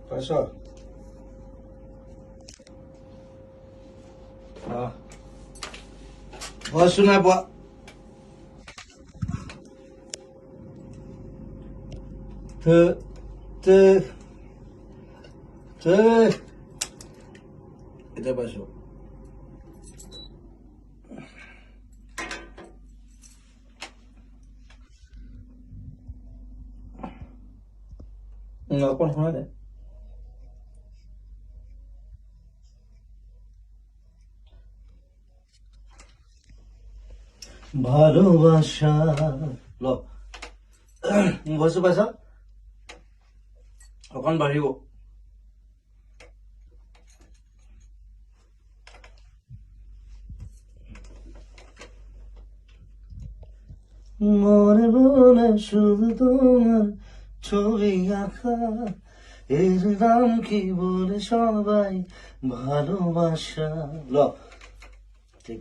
পাইছ? ভইচটো নাই পোৱা। এতিয়া পাইছো। অকণ শুনা দে। ভালোবাসা ল ভইচটো পাইছ? অকণ বাঢ়িব। মনে মনে শুধু তোমার ছবি আঁকা, এর নাম কি বলে সবাই ভালোবাসা। ল ঠিক।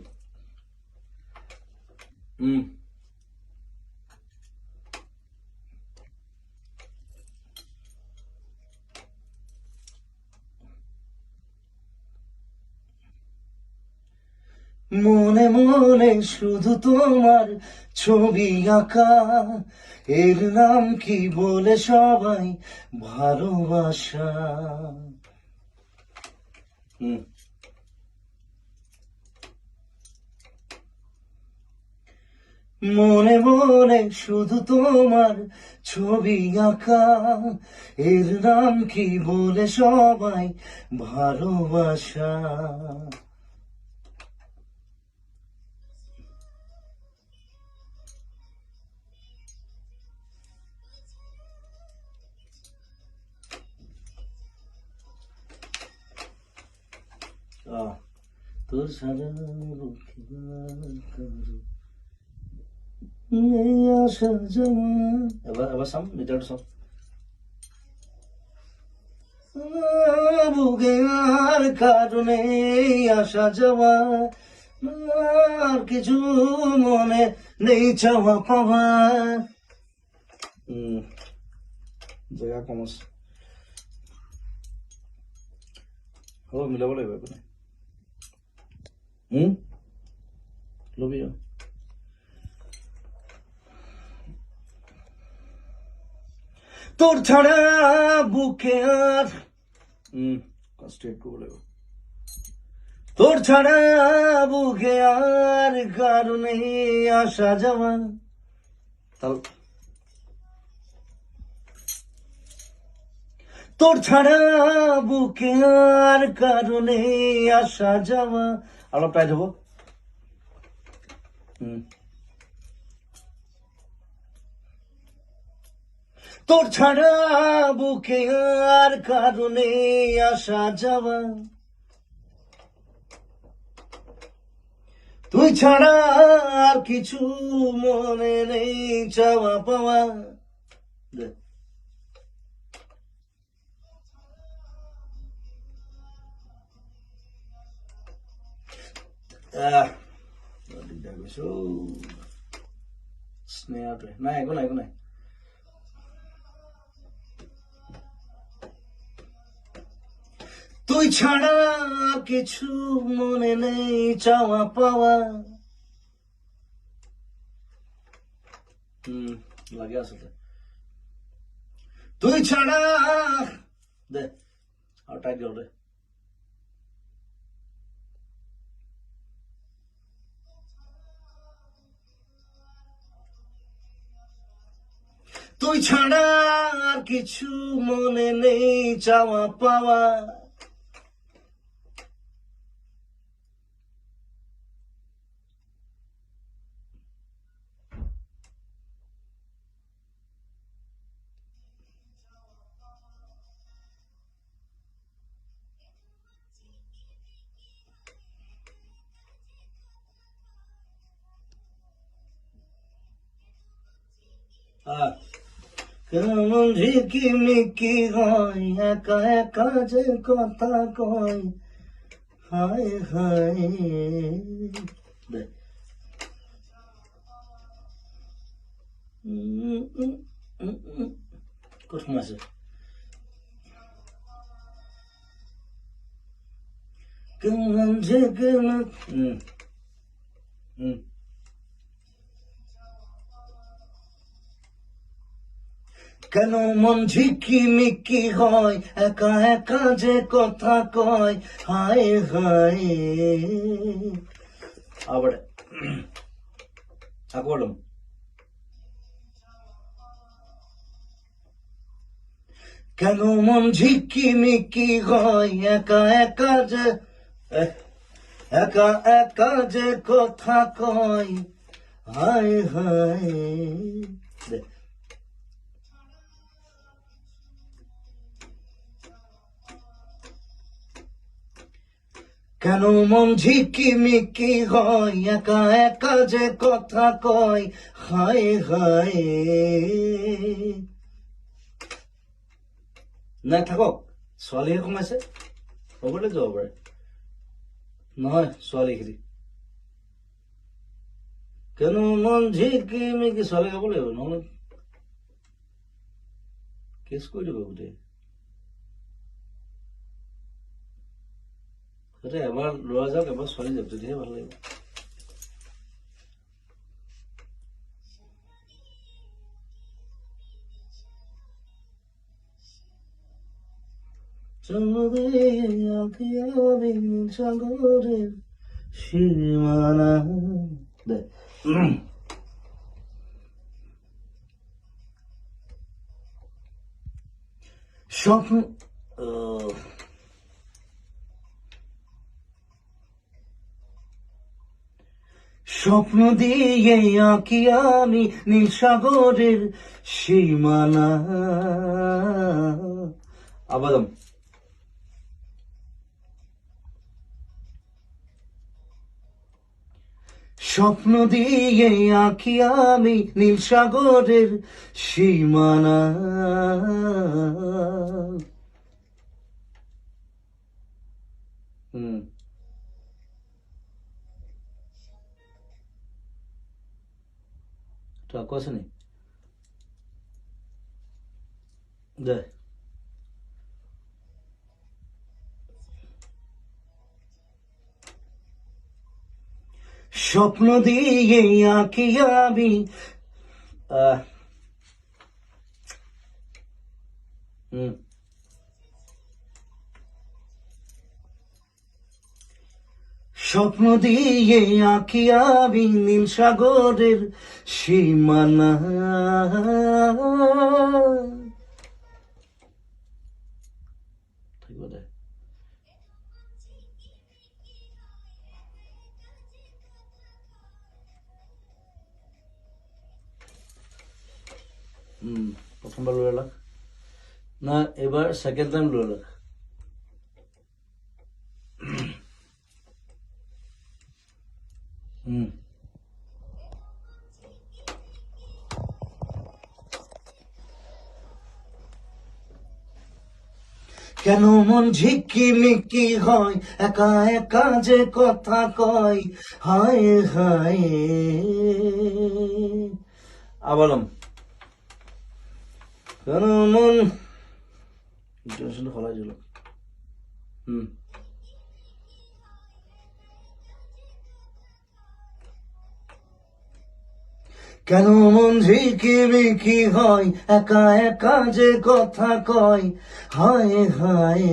মনে মনে শুধু তোমার ছবি আঁকা, এর নাম কি বলে সবাই ভালোবাসা। মনে মনে শুধু তোমার ছবি আঁকা, এর নাম কি বলে সবাই ভালোবাসা। তোর সারা আসা যাওয়া। এবার সাম মিটার সব বুকে আর কারণে আসা যাওয়া, আর কিছু মনে নেই চাওয়া পাওয়া। জেগা কম আছে, হ'ব মিলাব লাগিব একো নাই। লবি তোর ছাড়া বুকে আর স্ট্রেট করবো লাগবে। তোর ছাড়া বুকে আর কারণে আসা যাওয়া। তোর ছাড়া বুকে আর কারণে আসা যাওয়া। আলো প্রায় যাবো। তোর ছাড়া বুকে আর কারণে আসা যাওয়া, তুই ছাড়া আর কিছু মনে নেই চাওয়া পাওয়া। স্নেহাটোৱে নাই, একো নাই, একো নাই। তুই ছাড়া কিছু মনে নেই চাওয়া পাওয়া। লাগে আসলে তুই ছাড়া দে আর টাইট গেল রে। তুই ছাড়া আর কিছু মনে নেই চাওয়া পাওয়া। কেমন ঝিকিমিকি হয়, একা একা যে কথা কয়, হায় হায়। কঠিন আছে। কেন মন ঝিকিমিকি হয়, একা একা যে কথা কয়, হায় হায়। আবার বললাম, কেন মন ঝিকিমিকি হয়, একা একা যে একা একা যে কথা কয়, হায় হায়। কেন মন ঝিকিমিকি হয়, একা একা যে কথা কয়, হায় হায়। নাই থাকক, ছোৱালীহে সোমাইছে, হ'বলৈ যাব পাৰে। নহয় ছোৱালীখিনি, কেন মন ঝিকিমিকি ছোৱালী গাব লাগিব, নহ'লে কেছ কৰি দিব গোটেই। যাতে এবাৰ ল'ৰা যাওক, এবাৰ ছোৱালী যাওক, তেতিয়াহে ভাল লাগিব। সাগরের সীমানা স্বপ্ন স্বপ্ন দিয়ে আঁকি আমি নীল সাগরের সীমানা। আবাদম স্বপ্ন দিয়ে আঁকি আমি নীল সাগরের সীমানা। টাকু আছে নি? দে স্বপ্ন দিয়ে আঁকি আমি স্বপ্ন দিয়ে আঁকি আমি নীল সাগরের সীমানা। প্রথমবার লড়ে লাগ না, এবার সেকেন্ড টাইম লড়ে লাগ। কেন মন ঝিকিমিকি হয়, একা একা যে কথা কয়, হায় হায়। আবারম কেন মন ফলাই দিল। কেন মন ঝিকিমিকি হয়, একা একা যে কথা কয়, হায় হায়।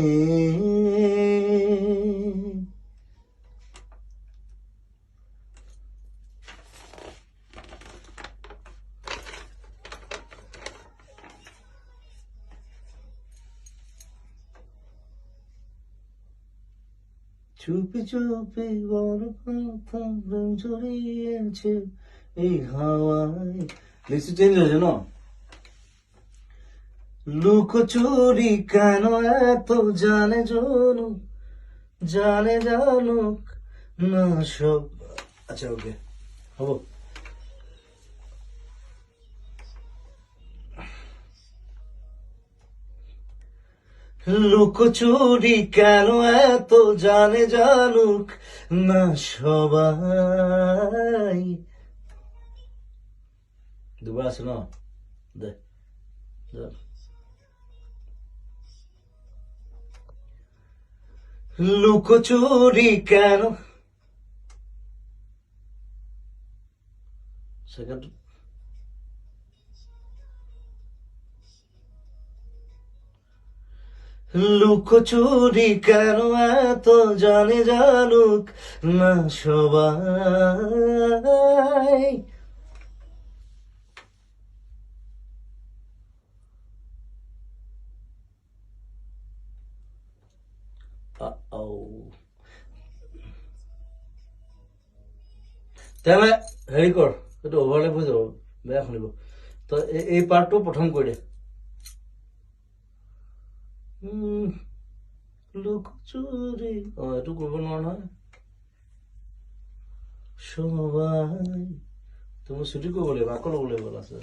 চুপি চুপি বড় কথা প্রেম জড়িয়েছে এই হাওয়ায়। লিস্ট চেঞ্জ হয়েছে না? লুকোচুরি কেন এত জানে জানুক, জানে জানুক না সব। আচ্ছা ওকে, হব। লুকোচুরি কেন এত জানে জানুক না সবাই। দুবার আছে না? দে লুকোচুরি কেন সেকেন্ড লুকোচুরি কেন এত জানে জানুক না সবাই তেনে হেৰি কৰ সেইটো অভাৰলেপ হৈ যাব বেয়া শুনিব তই এই পাৰ্টটো প্ৰথম কৰি দে লুকোচুরি এইটো কৰিব নোৱাৰো নহয় সবাই তুমি ছুটি কৰিব লাগিব আকৌ ল'ব লাগিব আছে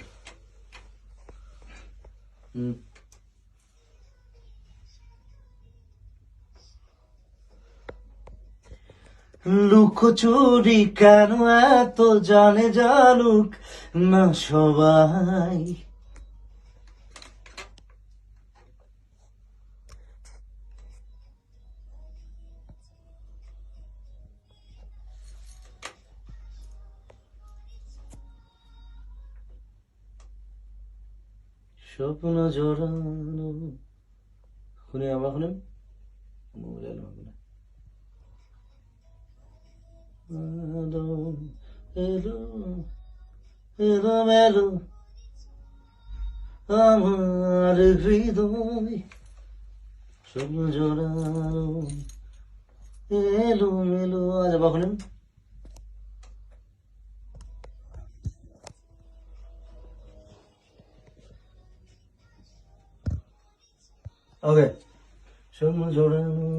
লুকোচুরি কেন এত জানে জানুক না সবাই স্বপ্ন জড়ানো শুনি আবার শুনিম মোবাইল এলো এলো মেলো আমার হৃদয় স্বপ্ন জড়ানো এলো মেলো আজ আবার শুনিম ওকে স্বপ্ন জড়ানো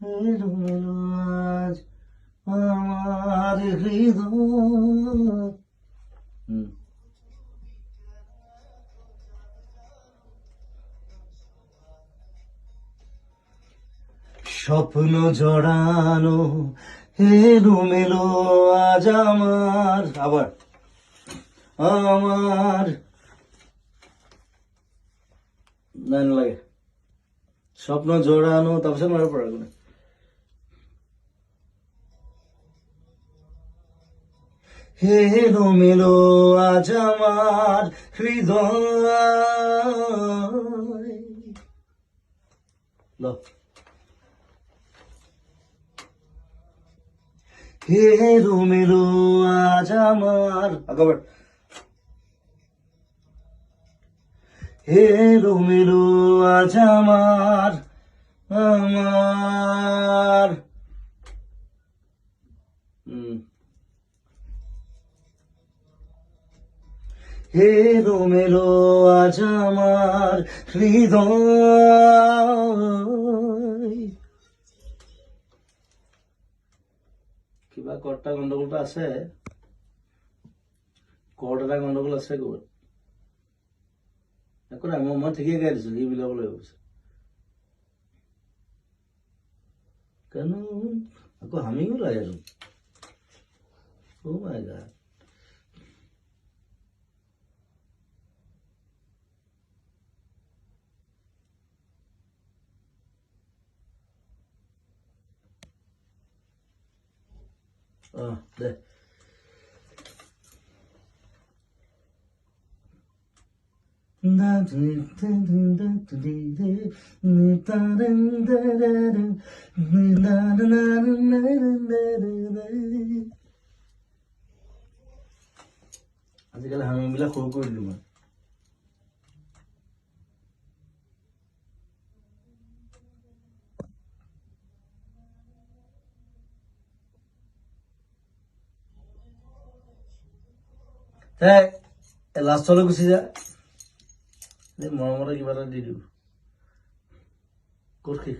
এলো মেলো আজ আমার হৃদয় স্বপ্ন জড়ানো এলো মেলো আজ আমার আবার আমার লাইন লাগে স্বপ্ন জড়ানো তাৰপিছত মাৰিব পৰা কোনে এলো মেলো আজ আমার হৃদয় ল এলো মেলো আজ আমার একবার এলো মেলো আজ আমার আমার এলো মেলো আজ আমার হৃদয় কিবা কৰ্তা গণ্ডগোলটা আছে কৰ্ড এটা গণ্ডগোল আছে ক'ৰবাত একো নাই মই ঠিকেই গাই দিছো সি মিলাব লাগিব কেন আকৌ হামিঙো লাগে ও মাই গড দে আজিকালি হামিংবিলাক সৰু কৰি দিলো মই লাষ্টলৈ গুচি যা মৰমতে কিবা এটা দি দিওঁ ক'ত শেষ